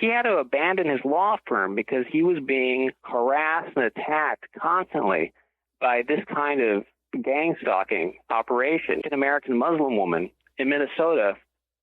he had to abandon his law firm because he was being harassed and attacked constantly by this kind of gang stalking operation. An American Muslim woman in Minnesota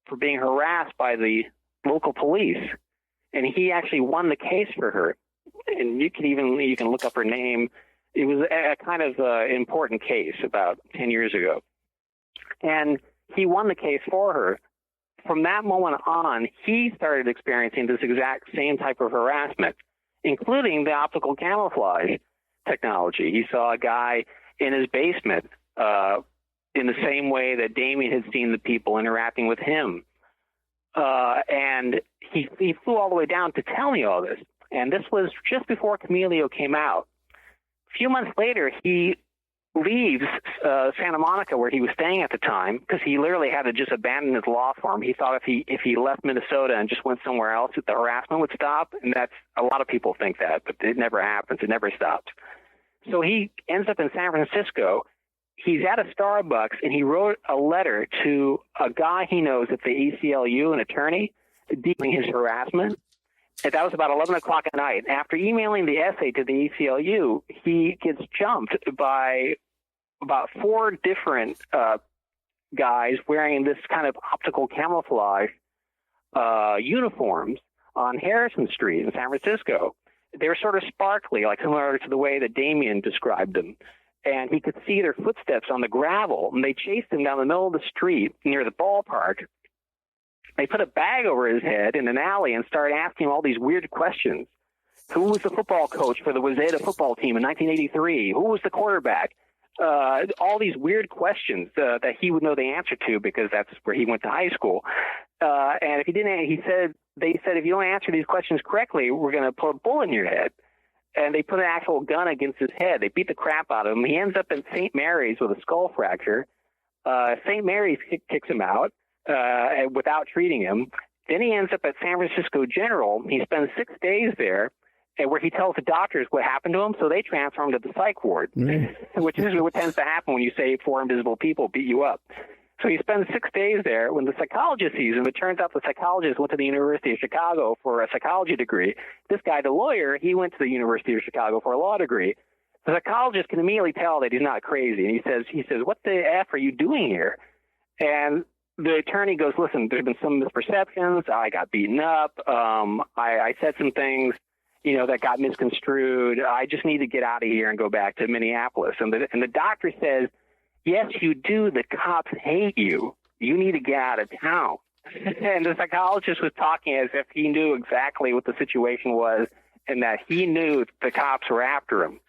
for being harassed by the local police, and he actually won the case for her. And you can look up her name. It was a kind of important case about 10 years ago, and he won the case for her. From that moment on, he started experiencing this exact same type of harassment, including the optical camouflage technology. He saw a guy in his basement in the same way that Damien had seen the people interacting with him. And he flew all the way down to tell me all this. And this was just before Chameleo came out. A few months later, he leaves Santa Monica, where he was staying at the time, because he literally had to just abandon his law firm. He thought if he left Minnesota and just went somewhere else, the harassment would stop. And that's a lot of people think that, but it never happens. It never stops. So he ends up in San Francisco. He's at a Starbucks, and he wrote a letter to a guy he knows at the ACLU, an attorney, detailing his harassment. And that was about 11 o'clock at night. After emailing the essay to the ACLU, he gets jumped by about 4 different guys wearing this kind of optical camouflage uniforms on Harrison Street in San Francisco. They were sort of sparkly, like similar to the way that Damien described them. And he could see their footsteps on the gravel, and they chased him down the middle of the street near the ballpark. They put a bag over his head in an alley and started asking him all these weird questions. Who was the football coach for the Wazeda football team in 1983? Who was the quarterback? All these weird questions that he would know the answer to because that's where he went to high school. And if he didn't, they said, if you don't answer these questions correctly, we're going to put a bullet in your head. And they put an actual gun against his head. They beat the crap out of him. He ends up in St. Mary's with a skull fracture. St. Mary's kicks him out without treating him. Then he ends up at San Francisco General. He spends 6 days there, where he tells the doctors what happened to him, so they transfer him to the psych ward, which is what tends to happen when you say 4 invisible people beat you up. So he spends 6 days there. When the psychologist sees him, it turns out the psychologist went to the University of Chicago for a psychology degree. This guy, the lawyer, he went to the University of Chicago for a law degree. The psychologist can immediately tell that he's not crazy, and he says, what the F are you doing here? And the attorney goes, listen, there's been some misperceptions. I got beaten up. I said some things, that got misconstrued. I just need to get out of here and go back to Minneapolis. And the doctor says, yes, you do. The cops hate you. You need to get out of town. And the psychologist was talking as if he knew exactly what the situation was and that he knew the cops were after him.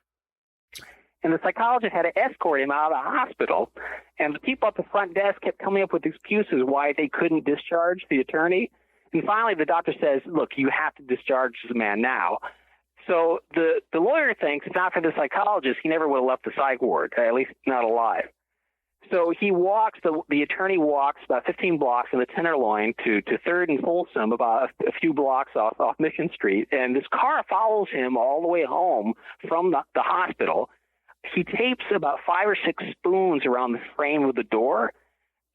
And the psychologist had to escort him out of the hospital. And the people at the front desk kept coming up with excuses why they couldn't discharge the attorney. And finally, the doctor says, look, you have to discharge this man now. So the lawyer thinks if not for the psychologist, he never would have left the psych ward, at least not alive. So he walks, the attorney walks about 15 blocks in the Tenderloin to 3rd and Folsom, about a few blocks off Mission Street. And this car follows him all the way home from the hospital. He tapes about 5 or 6 spoons around the frame of the door.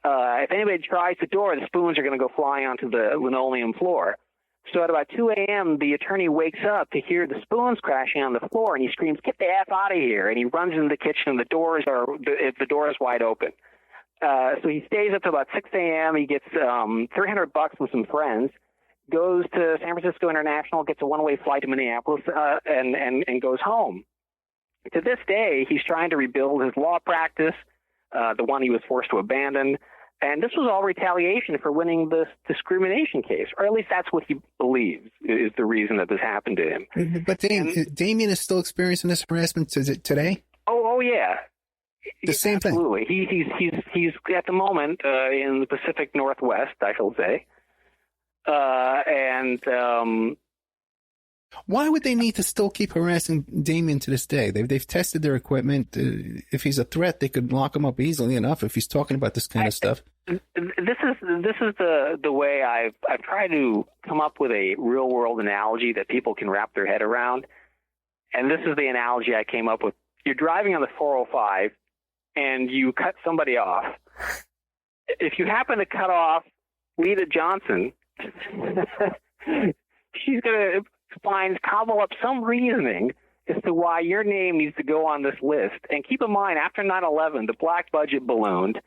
If anybody tries the door, the spoons are going to go flying onto the linoleum floor. So at about 2 a.m., the attorney wakes up to hear the spoons crashing on the floor, and he screams, "Get the F out of here!" And he runs into the kitchen, and the door is wide open. So he stays up to about 6 a.m. He gets $300 from some friends, goes to San Francisco International, gets a one-way flight to Minneapolis, and goes home. To this day, he's trying to rebuild his law practice, the one he was forced to abandon. And this was all retaliation for winning this discrimination case, or at least that's what he believes is the reason that this happened to him. But Damien is still experiencing this harassment today? Oh yeah. The same thing. Absolutely. He's at the moment in the Pacific Northwest, I shall say. Why would they need to still keep harassing Damien to this day? They've tested their equipment. If he's a threat, they could lock him up easily enough if he's talking about this kind of stuff. This is the way I've tried to come up with a real world analogy that people can wrap their head around. And this is the analogy I came up with. You're driving on the 405 and you cut somebody off. If you happen to cut off Lita Johnson, she's going to cobble up some reasoning as to why your name needs to go on this list. And keep in mind, after 9/11, the black budget ballooned.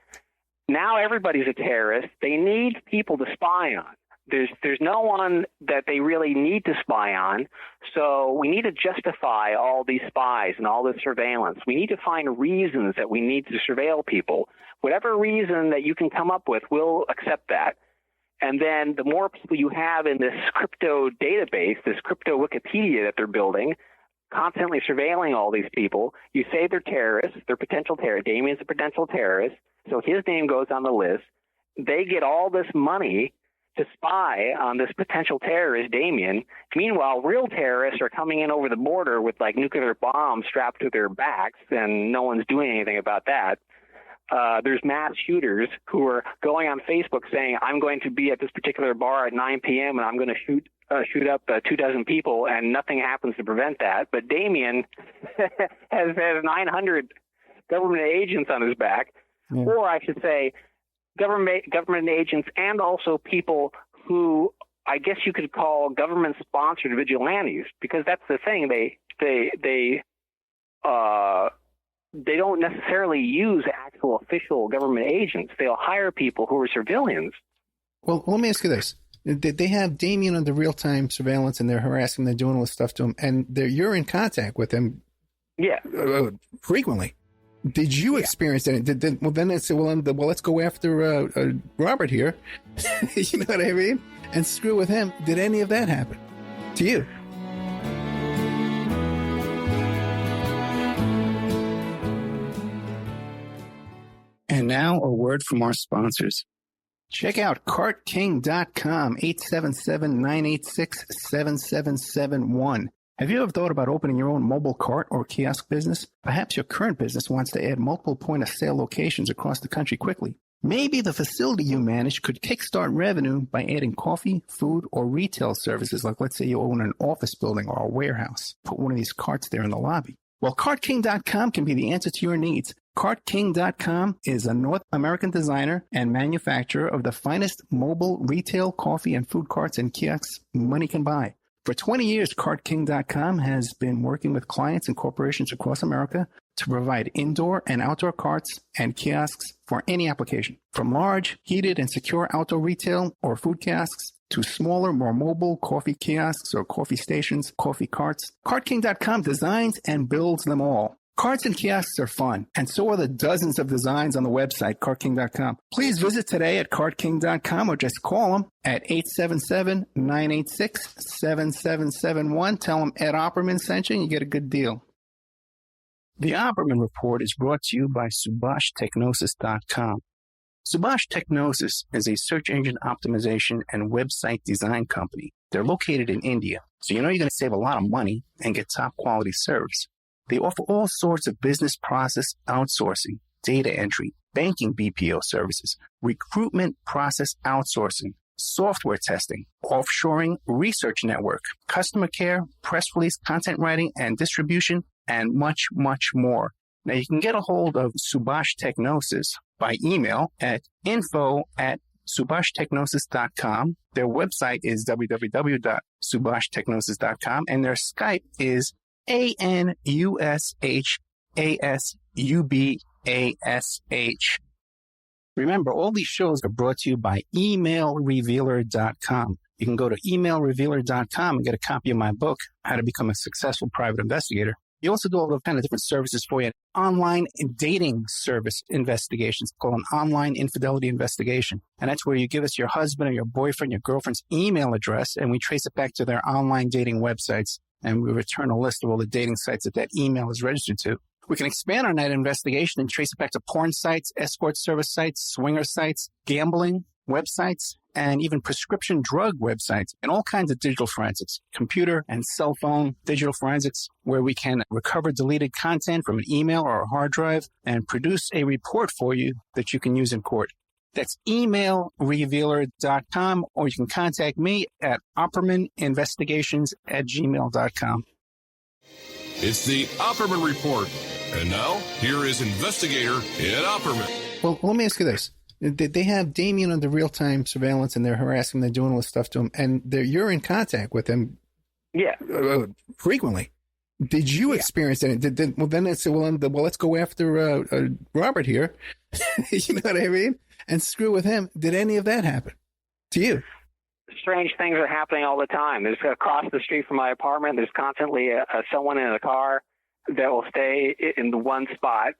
Now everybody's a terrorist. They need people to spy on. There's no one that they really need to spy on, so we need to justify all these spies and all this surveillance. We need to find reasons that we need to surveil people. Whatever reason that you can come up with, we'll accept that. And then the more people you have in this crypto database, this crypto Wikipedia that they're building, constantly surveilling all these people, you say they're terrorists, they're potential terrorists. Damien's a potential terrorist, so his name goes on the list. They get all this money to spy on this potential terrorist, Damien. Meanwhile, real terrorists are coming in over the border with like nuclear bombs strapped to their backs, and no one's doing anything about that. There's mass shooters who are going on Facebook saying, I'm going to be at this particular bar at 9 p.m. and I'm going to shoot up 24 people, and nothing happens to prevent that. But Damien has 900 government agents on his back, or I should say government agents, and also people who I guess you could call government-sponsored vigilantes, because that's the thing. They don't necessarily use actual official government agents. They'll hire people who are civilians. Well, let me ask you this. They have Damien under real-time surveillance, and they're harassing him, they're doing all this stuff to him, and you're in contact with him frequently. Did you experience that? Well, then they say, well, let's go after Robert here. You know what I mean? And screw with him. Did any of that happen to you? And now a word from our sponsors. Check out cartking.com, 877-986-7771. Have you ever thought about opening your own mobile cart or kiosk business? Perhaps your current business wants to add multiple point-of-sale locations across the country quickly. Maybe the facility you manage could kickstart revenue by adding coffee, food, or retail services, like let's say you own an office building or a warehouse. Put one of these carts there in the lobby. Well, cartking.com can be the answer to your needs. CartKing.com is a North American designer and manufacturer of the finest mobile retail coffee and food carts and kiosks money can buy. For 20 years, CartKing.com has been working with clients and corporations across America to provide indoor and outdoor carts and kiosks for any application. From large, heated, and secure outdoor retail or food kiosks to smaller, more mobile coffee kiosks or coffee stations, coffee carts, CartKing.com designs and builds them all. Carts and kiosks are fun, and so are the dozens of designs on the website, cartking.com. Please visit today at cartking.com or just call them at 877-986-7771. Tell them Ed Opperman sent you and you get a good deal. The Opperman Report is brought to you by SubhashTechnosis.com. Subash Technosis is a search engine optimization and website design company. They're located in India, so you know you're going to save a lot of money and get top quality service. They offer all sorts of business process outsourcing, data entry, banking BPO services, recruitment process outsourcing, software testing, offshoring, research network, customer care, press release, content writing and distribution, and much, much more. Now, you can get a hold of Subhash Technosis by email at info@subhashtechnosis.com. Their website is www.subhashtechnosis.com, and their Skype is ANUSHASUBASH. Remember, all these shows are brought to you by emailrevealer.com. You can go to emailrevealer.com and get a copy of my book, How to Become a Successful Private Investigator. You also do all the kind of different services for you. Online dating service investigations called an online infidelity investigation. And that's where you give us your husband or your boyfriend, your girlfriend's email address, and we trace it back to their online dating websites. And we return a list of all the dating sites that that email is registered to. We can expand on that investigation and trace it back to porn sites, escort service sites, swinger sites, gambling websites, and even prescription drug websites, and all kinds of digital forensics, computer and cell phone digital forensics, where we can recover deleted content from an email or a hard drive and produce a report for you that you can use in court. That's emailrevealer.com, or you can contact me at oppermaninvestigations@gmail.com. It's the Opperman Report. And now, here is investigator Ed Opperman. Well, let me ask you this. They have Damien under real-time surveillance, and they're harassing him. They're doing all this stuff to him, and you're in contact with him. Yeah, frequently. Did you experience that? Well, then they said, well, let's go after Robert here. You know what I mean? And screw with him. Did any of that happen to you? Strange things are happening all the time. There's across the street from my apartment, there's constantly someone in a car that will stay in the one spot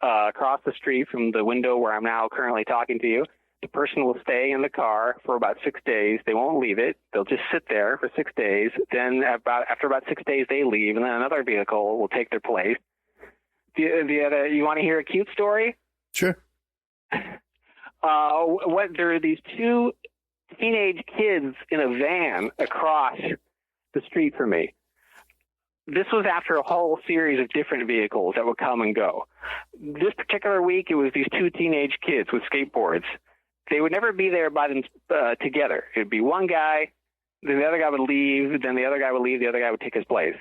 across the street from the window where I'm now currently talking to you. The person will stay in the car for about 6 days. They won't leave it. They'll just sit there for 6 days. Then after about 6 days, they leave, and then another vehicle will take their place. You want to hear a cute story? Sure. There are these two teenage kids in a van across the street from me. This was after a whole series of different vehicles that would come and go. This particular week, it was these two teenage kids with skateboards. They would never be there by them together. It would be one guy, then the other guy would leave, then the other guy would leave, the other guy would take his place.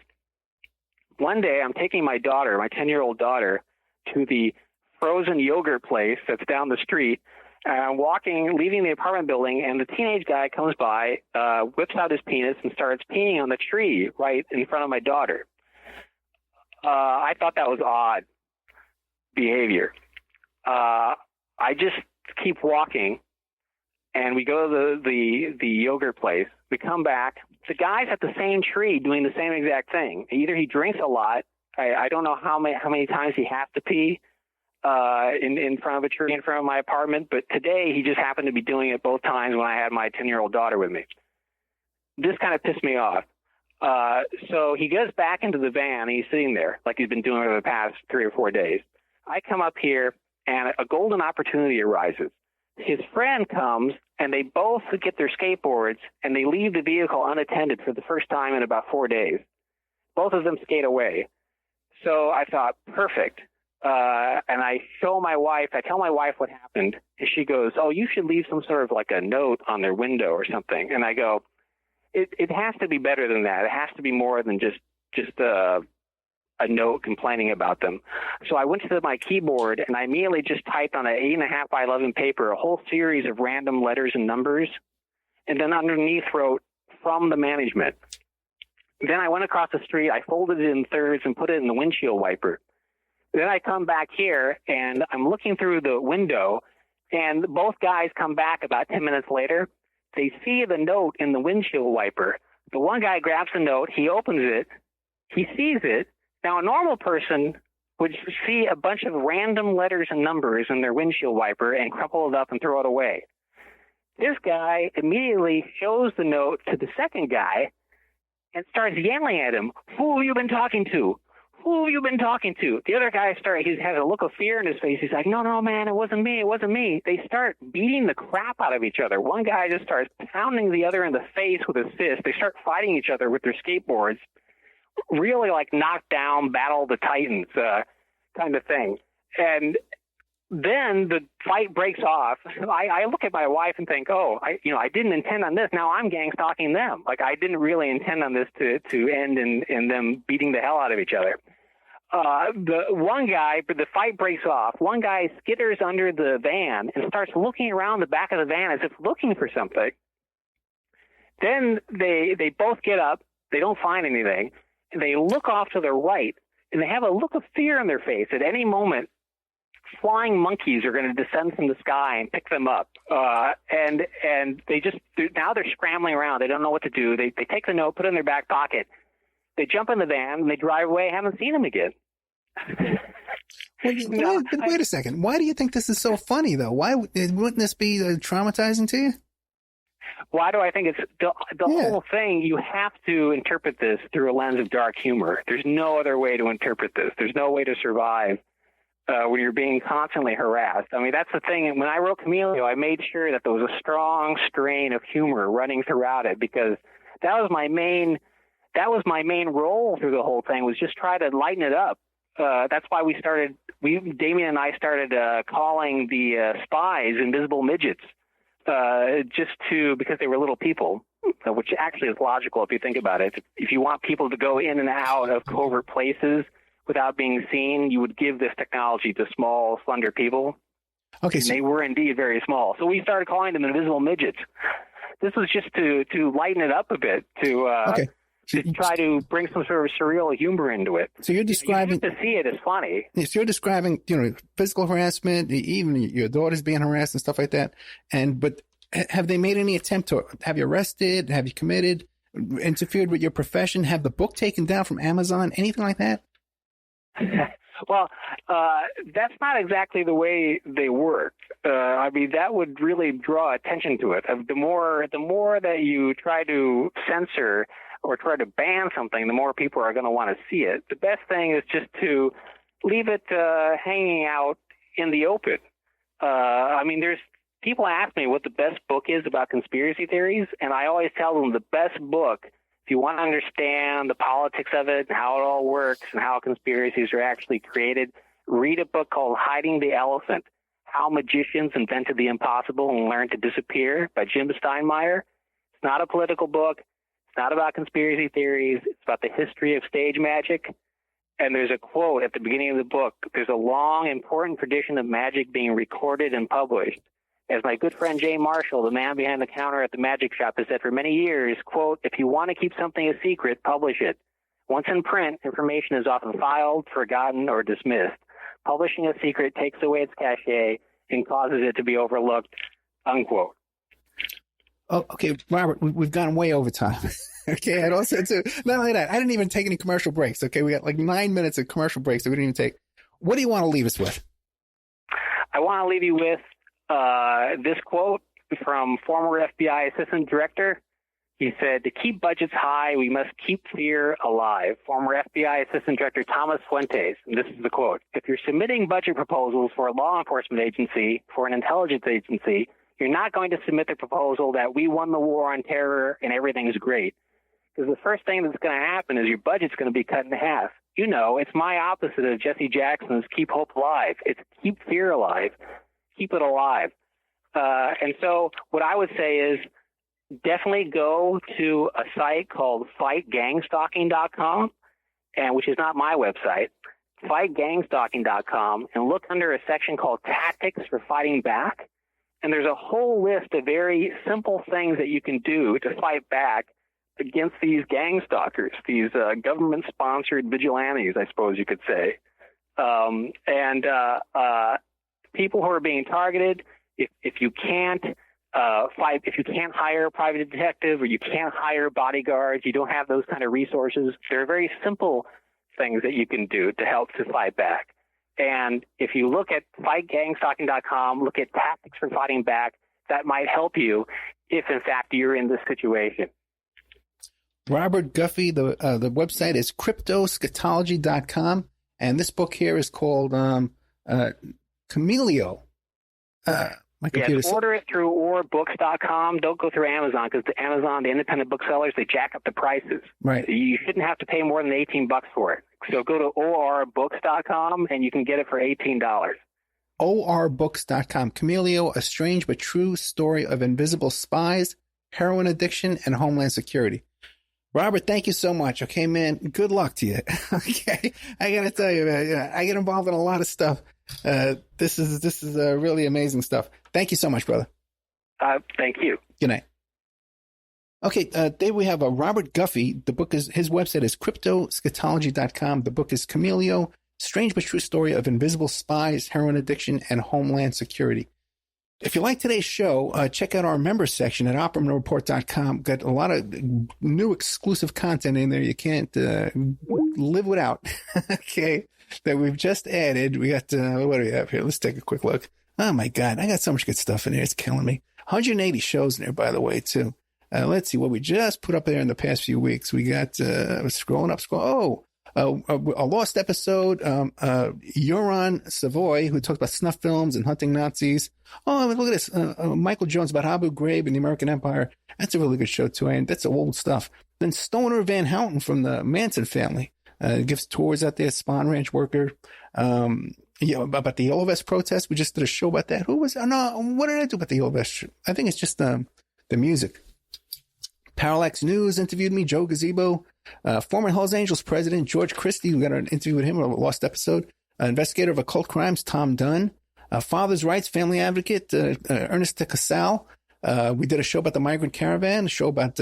One day, I'm taking my daughter, my 10-year-old daughter, to the frozen yogurt place that's down the street. I'm leaving the apartment building, and the teenage guy comes by, whips out his penis, and starts peeing on the tree right in front of my daughter. I thought that was odd behavior. I just keep walking, and we go to the yogurt place. We come back. The guy's at the same tree doing the same exact thing. Either he drinks a lot. I don't know how many times he has to pee in front of a tree in front of my apartment, but today he just happened to be doing it both times when I had my 10-year-old daughter with me. This kind of pissed me off. So he goes back into the van, and he's sitting there like he's been doing over the past 3 or 4 days. I come up here, and a golden opportunity arises. His friend comes, and they both get their skateboards, and they leave the vehicle unattended for the first time in about 4 days. Both of them skate away. So I thought, perfect. And I tell my wife what happened, and she goes, oh, you should leave some sort of like a note on their window or something. And I go, it has to be better than that. It has to be more than just a note complaining about them. So I went to my keyboard, and I immediately just typed on an 8.5 by 11 paper a whole series of random letters and numbers, and then underneath wrote, from the management. Then I went across the street, I folded it in thirds and put it in the windshield wiper. Then I come back here, and I'm looking through the window, and both guys come back about 10 minutes later. They see the note in the windshield wiper. The one guy grabs the note, he opens it, he sees it. Now, a normal person would see a bunch of random letters and numbers in their windshield wiper and crumple it up and throw it away. This guy immediately shows the note to the second guy and starts yelling at him, who have you been talking to? Who have you been talking to? The other guy he has a look of fear in his face. He's like, no, man, it wasn't me. They start beating the crap out of each other. One guy just starts pounding the other in the face with his fist. They start fighting each other with their skateboards. Really like knockdown, battle of the titans kind of thing. And then the fight breaks off. I look at my wife and think, I didn't intend on this. Now I'm gang stalking them. Like I didn't really intend on this to end in them beating the hell out of each other. The fight breaks off. One guy skitters under the van and starts looking around the back of the van as if looking for something. Then they both get up. They don't find anything. And they look off to their right, and they have a look of fear in their face. At any moment, flying monkeys are going to descend from the sky and pick them up. And now they're scrambling around. They don't know what to do. They take the note, put it in their back pocket. They jump in the van, and they drive away. Haven't seen them again. Wait a second. Why do you think this is so funny, though? Why wouldn't this be traumatizing to you? Why do I think it's the whole thing? You have to interpret this through a lens of dark humor. There's no other way to interpret this. There's no way to survive when you're being constantly harassed. I mean, that's the thing. When I wrote Chameleo, I made sure that there was a strong strain of humor running throughout it because that was my main role through the whole thing was just try to lighten it up. That's why Damien and I started calling the spies invisible midgets. Because they were little people, which actually is logical if you think about it. If you want people to go in and out of covert places without being seen, you would give this technology to small, slender people. Okay, and they were indeed very small. So we started calling them invisible midgets. This was just to lighten it up a bit, to try to bring some sort of surreal humor into it. So you're describing... You have to see it as funny. So you're describing, physical harassment, even your daughter's being harassed and stuff like that. But have they made any attempt to have you arrested? Have you committed, interfered with your profession? Have the book taken down from Amazon? Anything like that? Well, that's not exactly the way they work. I mean, that would really draw attention to it. The more that you try to censor or try to ban something, the more people are going to want to see it. The best thing is just to leave it hanging out in the open. I mean, there's people ask me what the best book is about conspiracy theories, and I always tell them the best book, if you want to understand the politics of it and how it all works and how conspiracies are actually created, read a book called Hiding the Elephant, How Magicians Invented the Impossible and Learned to Disappear by Jim Steinmeier. It's not a political book. It's not about conspiracy theories. It's about the history of stage magic. And there's a quote at the beginning of the book. There's a long, important tradition of magic being recorded and published. As my good friend Jay Marshall, the man behind the counter at the magic shop, has said for many years, quote, if you want to keep something a secret, publish it. Once in print, information is often filed, forgotten, or dismissed. Publishing a secret takes away its cachet and causes it to be overlooked, unquote. Oh, okay, Robert, we've gone way over time. Okay, and also, too, not only that, I didn't even take any commercial breaks. Okay, we got like 9 minutes of commercial breaks that we didn't even take. What do you want to leave us with? I want to leave you with this quote from former FBI Assistant Director. He said, to keep budgets high, we must keep fear alive. Former FBI Assistant Director Thomas Fuentes, and this is the quote, if you're submitting budget proposals for a law enforcement agency, for an intelligence agency, you're not going to submit the proposal that we won the war on terror and everything's great. Because the first thing that's going to happen is your budget's going to be cut in half. You know, it's my opposite of Jesse Jackson's Keep Hope Alive. It's keep fear alive. Keep it alive. And so what I would say is definitely go to a site called fightgangstalking.com, and which is not my website, fightgangstalking.com, and look under a section called Tactics for Fighting Back. And there's a whole list of very simple things that you can do to fight back against these gang stalkers, these government-sponsored vigilantes, I suppose you could say. People who are being targeted, if you can't if you can't hire a private detective or you can't hire bodyguards, you don't have those kind of resources, there are very simple things that you can do to help to fight back. And if you look at fightgangstalking.com, look at Tactics for Fighting Back, that might help you if, in fact, you're in this situation. Robert Guffey, the website is cryptoscatology.com, and this book here is called Chameleo. My computer. Yes, order it through orbooks.com. Don't go through Amazon, because the independent booksellers, they jack up the prices. Right. You shouldn't have to pay more than $18 for it. So go to orbooks.com and you can get it for $18. orbooks.com. Chameleo, a strange but true story of invisible spies, heroin addiction, and homeland security. Robert, thank you so much. Okay, man. Good luck to you. Okay. I got to tell you, man, I get involved in a lot of stuff. This is really amazing stuff. Thank you so much, brother. Thank you. Good night. Okay, there we have Robert Guffey. The book is, his website is cryptoscatology.com. The book is Chameleo, Strange but True Story of Invisible Spies, Heroin Addiction, and Homeland Security. If you like today's show, check out our members section at operamanreport.com. Got a lot of new exclusive content in there you can't live without. Okay, that we've just added. We got, what do we have here? Let's take a quick look. Oh my God, I got so much good stuff in there. It's killing me. 180 shows in there, by the way, too. Let's see what we just put up there in the past few weeks. We got, scrolling up. A lost episode, Euron Savoy, who talked about snuff films and hunting Nazis. Oh, look at this. Michael Jones about Abu Ghraib and the American Empire. That's a really good show, too, and that's old stuff. Then Stoner Van Houten from the Manson family gives tours out there, Spawn Ranch worker. About the Yellow Vest protest. We just did a show about that. What did I do about the Yellow Vest? I think it's just the music. Parallax News interviewed me, Joe Gazebo. Former Hells Angels president George Christie, we got an interview with him, a lost episode. Investigator of occult crimes, Tom Dunn. Father's Rights, family advocate, Ernest Casal. We did a show about the migrant caravan, a show about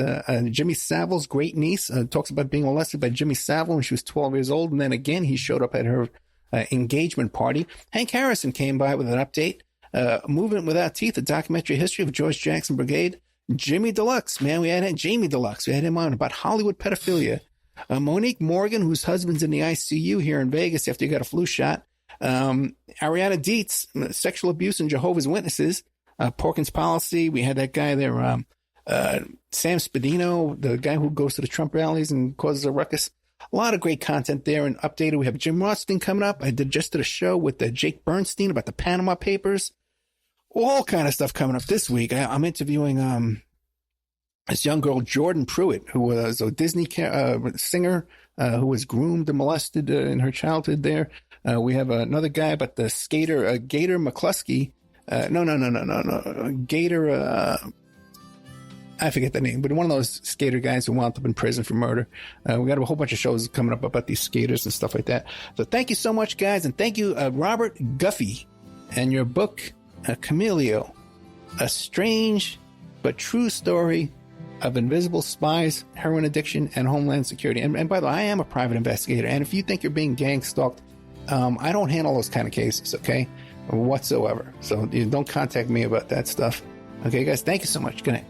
Jimmy Savile's great niece. Talks about being molested by Jimmy Savile when she was 12 years old. And then again, he showed up at her engagement party. Hank Harrison came by with an update. Movement Without Teeth, a documentary history of George Jackson Brigade. Jimmy Deluxe, man, we had Jamie Deluxe. We had him on about Hollywood pedophilia. Monique Morgan, whose husband's in the ICU here in Vegas after he got a flu shot. Ariana Dietz, sexual abuse and Jehovah's Witnesses. Porkins Policy. We had that guy there, Sam Spadino, the guy who goes to the Trump rallies and causes a ruckus. A lot of great content there and updated. We have Jim Rothstein coming up. I just did a show with Jake Bernstein about the Panama Papers. All kind of stuff coming up this week. I'm interviewing this young girl, Jordan Pruitt, who was a Disney singer who was groomed and molested in her childhood there. We have another guy about the skater, Gator McCluskey. No. Gator, I forget the name, but one of those skater guys who wound up in prison for murder. We got a whole bunch of shows coming up about these skaters and stuff like that. So thank you so much, guys. And thank you, Robert Guffey, and your book, Chameleo, a strange but true story of invisible spies, heroin addiction, and homeland security. And by the way, I am a private investigator. And if you think you're being gang stalked, I don't handle those kind of cases, okay? Whatsoever. So you don't contact me about that stuff. Okay, guys, thank you so much. Good night.